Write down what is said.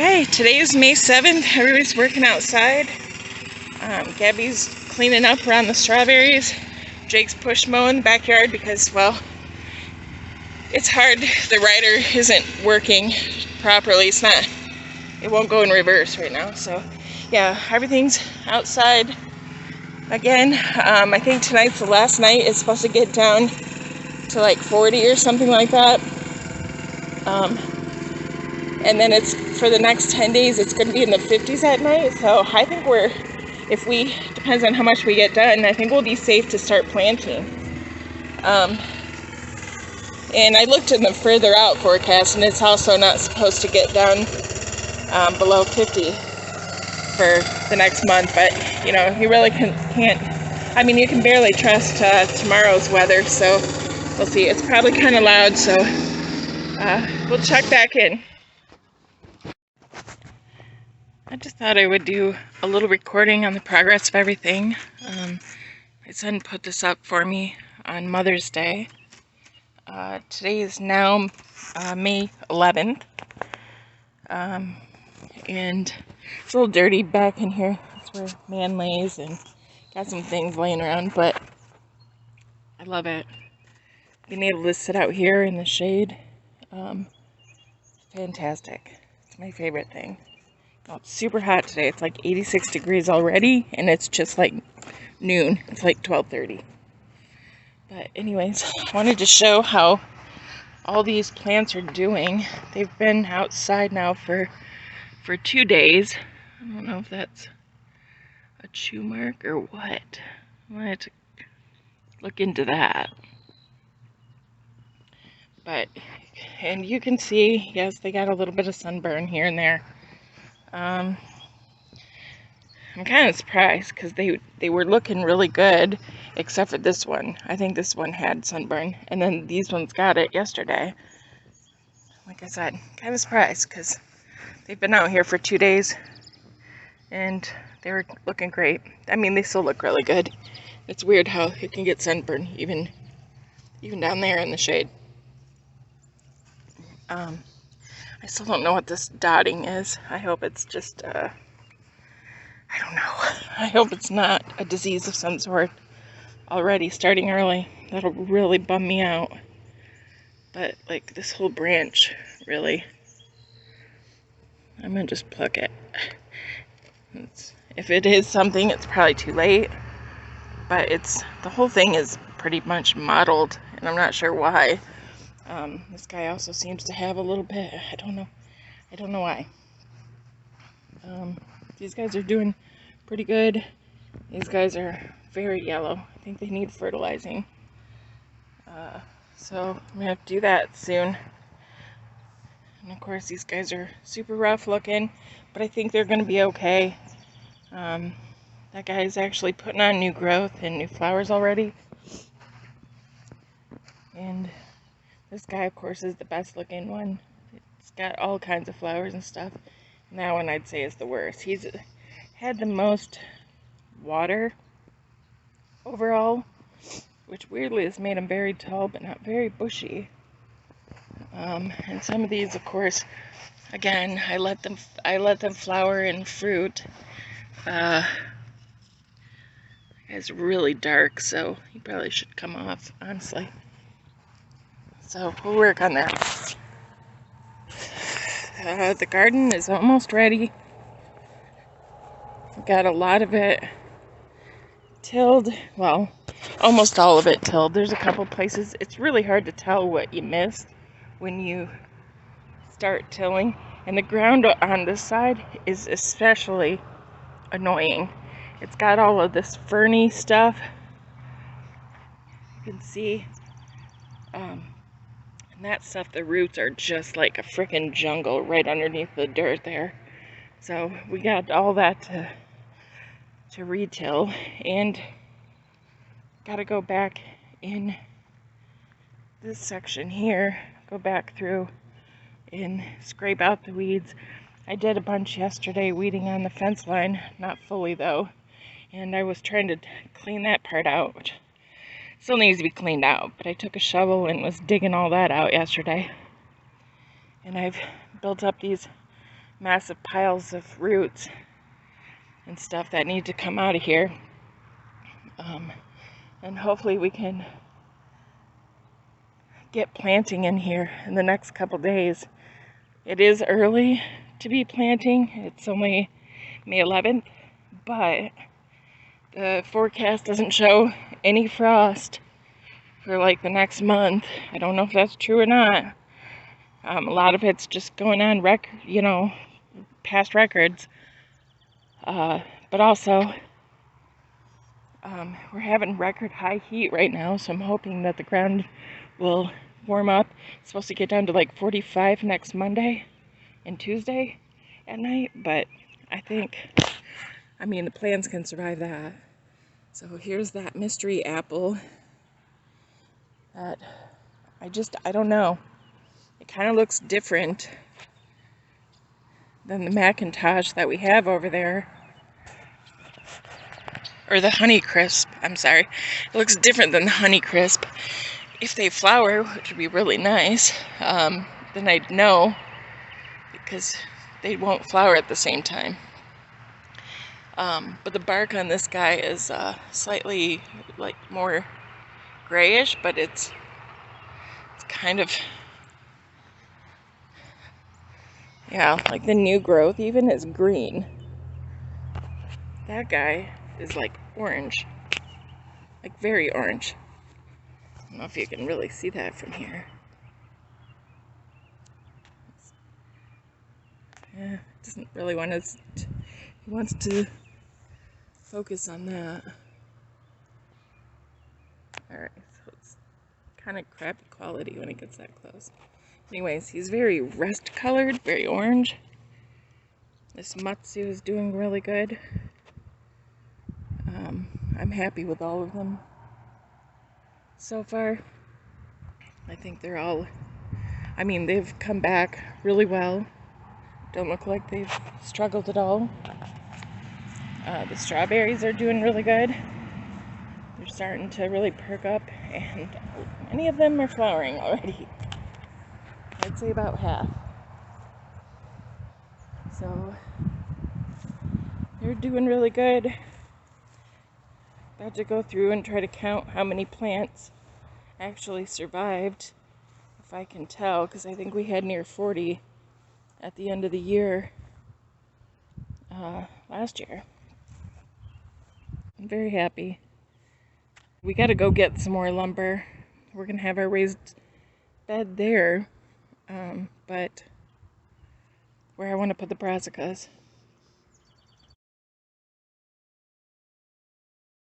Okay, today is May 7th. Everybody's working outside. Gabby's cleaning up around the strawberries. Jake's push mowing the backyard because, well, it's hard. The rider isn't working properly. It won't go in reverse right now. So, yeah, everything's outside again. I think tonight's the last night. It's supposed to get down to like 40 or something like that. And then it's for the next 10 days, it's going to be in the 50s at night. So I think depends on how much we get done, I think we'll be safe to start planting. And I looked in the further out forecast, and it's also not supposed to get down below 50 for the next month. But, you know, you really can't, I mean, you can barely trust tomorrow's weather. So we'll see. It's probably kind of loud, so we'll check back in. I just thought I would do a little recording on the progress of everything. My son put this up for me on Mother's Day. Today is now May 11th. And it's a little dirty back in here. That's where Man lays, and got some things laying around, but I love it. Being able to sit out here in the shade, fantastic. It's my favorite thing. Oh, it's super hot today. It's like 86 degrees already, and it's just like noon. It's like 12:30. But anyways, I wanted to show how all these plants are doing. They've been outside now for 2 days. I don't know if that's a chew mark or what. I wanted to look into that. And you can see, yes, they got a little bit of sunburn here and there. I'm kind of surprised because they were looking really good, except for this one. I think this one had sunburn, and then these ones got it yesterday. Like I said, kind of surprised because they've been out here for 2 days, and they were looking great. I mean, they still look really good. It's weird how it can get sunburn even down there in the shade. I still don't know what this dotting is. I hope it's just, I don't know. I hope it's not a disease of some sort already starting early. That'll really bum me out. But, like, this whole branch, really, I'm gonna just pluck it. If it is something, it's probably too late. But the whole thing is pretty much mottled, and I'm not sure why. This guy also seems to have a little bit, I don't know why. These guys are doing pretty good. These guys are very yellow. I think they need fertilizing. So I'm gonna have to do that soon. And of course, these guys are super rough looking, but I think they're gonna be okay. That guy is actually putting on new growth and new flowers already. And this guy, of course, is the best looking one. It's got all kinds of flowers and stuff. And that one I'd say is the worst. He's had the most water overall, which weirdly has made him very tall but not very bushy. And some of these, of course, again, I let them flower and fruit. It's really dark, so he probably should come off, honestly. So we'll work on that. The garden is almost ready. We've got a lot of it tilled. Well, almost all of it tilled. There's a couple places. It's really hard to tell what you missed when you start tilling. And the ground on this side is especially annoying. It's got all of this ferny stuff. You can see. And that stuff, the roots are just like a freaking jungle right underneath the dirt there. So we got all that to retill, and got to go back in this section here, go back through and scrape out the weeds. I did a bunch yesterday weeding on the fence line, not fully though, and I was trying to clean that part out, which still needs to be cleaned out, but I took a shovel and was digging all that out yesterday. And I've built up these massive piles of roots and stuff that need to come out of here. And hopefully we can get planting in here in the next couple days. It is early to be planting. It's only May 11th, but the forecast doesn't show any frost for like the next month. I don't know if that's true or not. A lot of it's just going on past records. But also, we're having record high heat right now, so I'm hoping that the ground will warm up. It's supposed to get down to like 45 next Monday and Tuesday at night, but the plants can survive that. So here's that mystery apple that I don't know. It kind of looks different than the McIntosh that we have over there. Or the Honeycrisp, I'm sorry. It looks different than the Honeycrisp. If they flower, which would be really nice, then I'd know, because they won't flower at the same time. But the bark on this guy is slightly like more grayish, but it's kind of, yeah, like the new growth even is green. That guy is like orange, like very orange. I don't know if you can really see that from here. Yeah, doesn't really want us. He wants to focus on that. Alright, so it's kind of crappy quality when it gets that close. Anyways, he's very rust colored, very orange. This Matsu is doing really good. I'm happy with all of them so far. I think they're all, they've come back really well. Don't look like they've struggled at all. The strawberries are doing really good. They're starting to really perk up, and many of them are flowering already. I'd say about half. So they're doing really good. About to go through and try to count how many plants actually survived, if I can tell, because I think we had near 40 at the end of the year last year. I'm very happy. We got to go get some more lumber. We're gonna have our raised bed there, but where I want to put the brassicas.